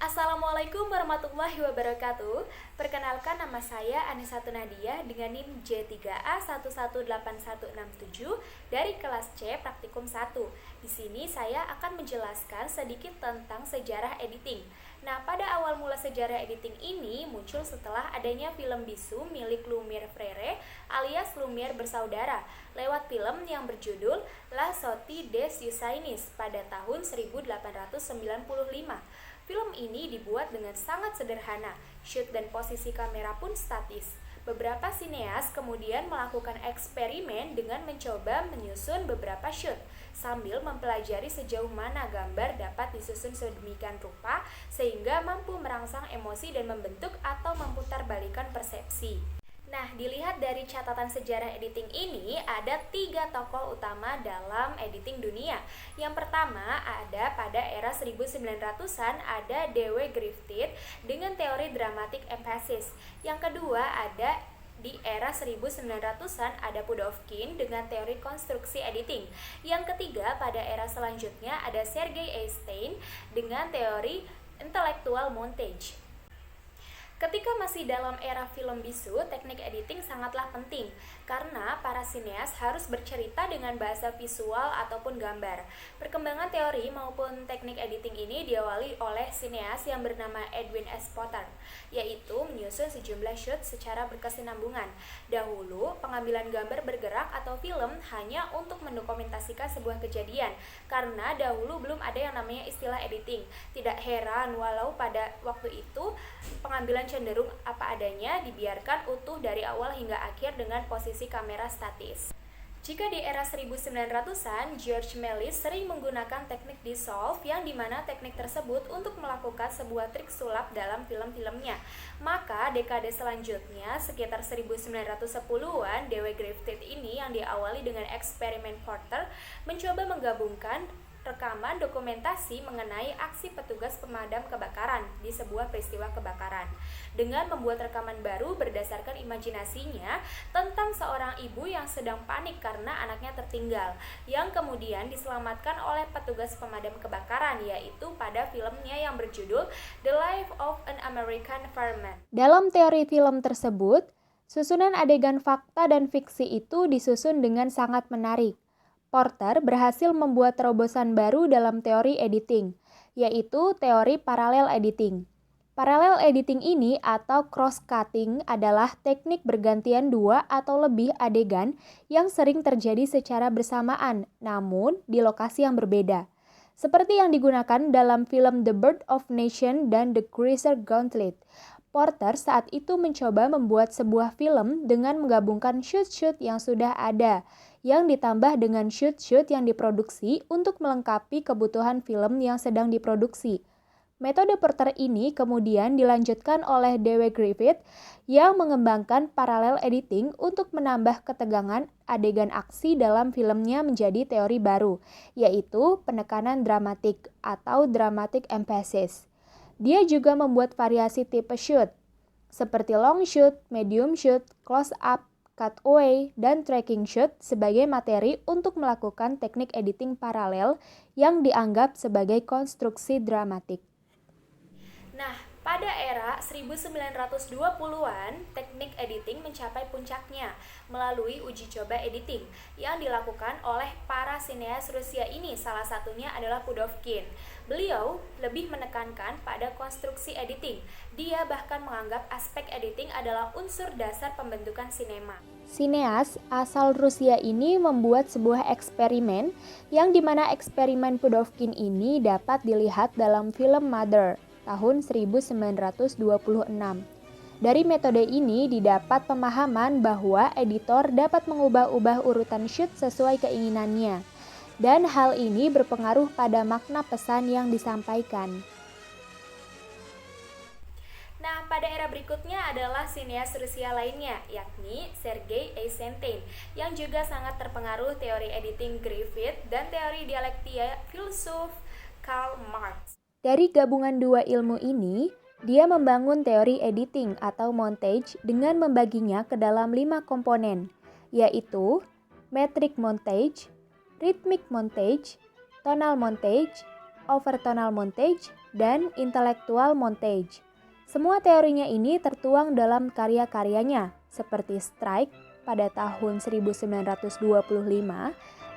Assalamualaikum warahmatullahi wabarakatuh. Perkenalkan, nama saya Anissa Tunadia dengan NIM J3A118167 dari kelas C Praktikum 1. Di sini saya akan menjelaskan sedikit tentang sejarah editing. Nah, pada awal mula sejarah editing ini muncul setelah adanya film bisu milik Lumiere Frere alias Lumiere bersaudara lewat film yang berjudul La Sortie des Usainiers pada tahun 1895. Film ini dibuat dengan sangat sederhana, shoot dan posisi kamera pun statis. Beberapa sineas kemudian melakukan eksperimen dengan mencoba menyusun beberapa shoot, sambil mempelajari sejauh mana gambar dapat disusun sedemikian rupa sehingga mampu merangsang emosi dan membentuk atau memutarbalikkan persepsi. Nah, dilihat dari catatan sejarah editing ini, ada 3 tokoh utama dalam editing dunia. Yang pertama, ada pada era 1900-an ada D.W. Griffith dengan teori dramatic emphasis. Yang kedua, ada di era 1900-an ada Pudovkin dengan teori konstruksi editing. Yang ketiga, pada era selanjutnya ada Sergei Eisenstein dengan teori intellectual montage. Ketika masih dalam era film bisu, teknik editing sangatlah penting karena para sineas harus bercerita dengan bahasa visual ataupun gambar. Perkembangan teori maupun teknik editing ini diawali oleh sineas yang bernama Edwin S. Potter, yaitu menyusun sejumlah shoot secara berkesinambungan. Dahulu, pengambilan gambar bergerak atau film hanya untuk mendokumentasikan sebuah kejadian karena dahulu belum ada yang namanya istilah editing. Tidak heran walau pada waktu itu pengambilan cenderung apa adanya, dibiarkan utuh dari awal hingga akhir dengan posisi kamera statis. Jika di era 1900-an, George Méliès sering menggunakan teknik dissolve yang dimana teknik tersebut untuk melakukan sebuah trik sulap dalam film-filmnya. Maka dekade selanjutnya, sekitar 1910-an, D.W. Griffith ini yang diawali dengan eksperimen Porter mencoba menggabungkan rekaman dokumentasi mengenai aksi petugas pemadam kebakaran di sebuah peristiwa kebakaran dengan membuat rekaman baru berdasarkan imajinasinya tentang seorang ibu yang sedang panik karena anaknya tertinggal yang kemudian diselamatkan oleh petugas pemadam kebakaran, yaitu pada filmnya yang berjudul The Life of an American Fireman. Dalam teori film tersebut, susunan adegan fakta dan fiksi itu disusun dengan sangat menarik. Porter berhasil membuat terobosan baru dalam teori editing, yaitu teori parallel editing. Parallel editing ini atau cross-cutting adalah teknik bergantian 2 atau lebih adegan yang sering terjadi secara bersamaan, namun di lokasi yang berbeda. Seperti yang digunakan dalam film The Birth of Nations dan The Greaser Gauntlet. Porter saat itu mencoba membuat sebuah film dengan menggabungkan shoot-shoot yang sudah ada, yang ditambah dengan shoot-shoot yang diproduksi untuk melengkapi kebutuhan film yang sedang diproduksi. Metode Porter ini kemudian dilanjutkan oleh D.W. Griffith yang mengembangkan parallel editing untuk menambah ketegangan adegan aksi dalam filmnya menjadi teori baru, yaitu penekanan dramatik atau dramatic emphasis. Dia juga membuat variasi tipe shoot, seperti long shoot, medium shoot, close up, cutaway, dan tracking shoot sebagai materi untuk melakukan teknik editing paralel yang dianggap sebagai konstruksi dramatik. Nah, pada era 1920-an, teknik editing mencapai puncaknya melalui uji coba editing yang dilakukan oleh para sineas Rusia ini, salah satunya adalah Pudovkin. Beliau lebih menekankan pada konstruksi editing. Dia bahkan menganggap aspek editing adalah unsur dasar pembentukan sinema. Sineas asal Rusia ini membuat sebuah eksperimen yang dimana eksperimen Pudovkin ini dapat dilihat dalam film Mother tahun 1926. Dari metode ini didapat pemahaman bahwa editor dapat mengubah-ubah urutan shoot sesuai keinginannya, dan hal ini berpengaruh pada makna pesan yang disampaikan. Nah, pada era berikutnya adalah sineas Rusia lainnya, yakni Sergei Eisenstein, yang juga sangat terpengaruh teori editing Griffith dan teori dialektika filsuf Karl Marx. Dari gabungan dua ilmu ini, dia membangun teori editing atau montage dengan membaginya ke dalam 5 komponen, yaitu metric montage, rhythmic montage, tonal montage, overtonal montage, dan intellectual montage. Semua teorinya ini tertuang dalam karya-karyanya, seperti Strike pada tahun 1925,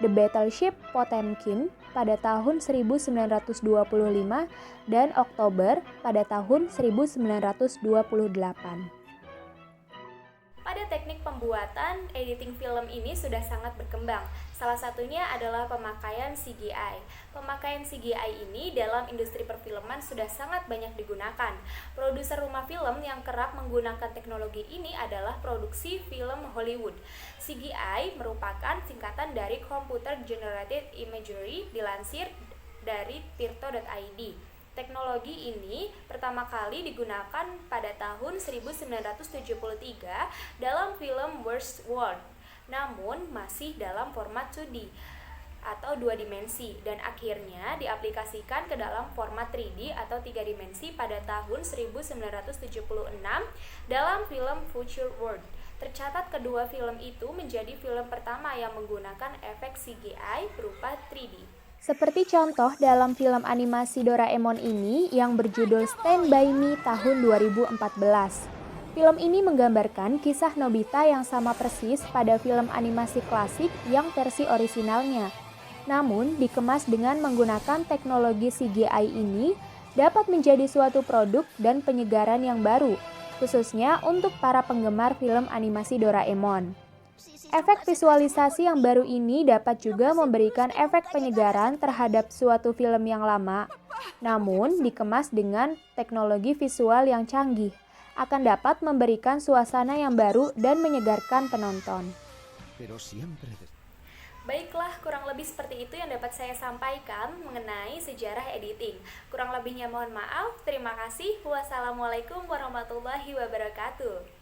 The Battleship Potemkin pada tahun 1925, dan Oktober pada tahun 1928. Pada teknik pembuatan, editing film ini sudah sangat berkembang. Salah satunya adalah pemakaian CGI. Pemakaian CGI ini dalam industri perfilman sudah sangat banyak digunakan. Produser rumah film yang kerap menggunakan teknologi ini adalah produksi film Hollywood. CGI merupakan singkatan dari Computer Generated Imagery, dilansir dari tirto.id. Teknologi ini pertama kali digunakan pada tahun 1973 dalam film Westworld, namun masih dalam format 2D atau 2 dimensi, dan akhirnya diaplikasikan ke dalam format 3D atau 3 dimensi pada tahun 1976 dalam film Future World. Tercatat kedua film itu menjadi film pertama yang menggunakan efek CGI berupa 3D. Seperti contoh dalam film animasi Doraemon ini yang berjudul Stand By Me tahun 2014. Film ini menggambarkan kisah Nobita yang sama persis pada film animasi klasik yang versi orisinalnya. Namun, dikemas dengan menggunakan teknologi CGI ini dapat menjadi suatu produk dan penyegaran yang baru, khususnya untuk para penggemar film animasi Doraemon. Efek visualisasi yang baru ini dapat juga memberikan efek penyegaran terhadap suatu film yang lama, namun dikemas dengan teknologi visual yang canggih, akan dapat memberikan suasana yang baru dan menyegarkan penonton. Baiklah, kurang lebih seperti itu yang dapat saya sampaikan mengenai sejarah editing. Kurang lebihnya mohon maaf. Terima kasih. Wassalamualaikum warahmatullahi wabarakatuh.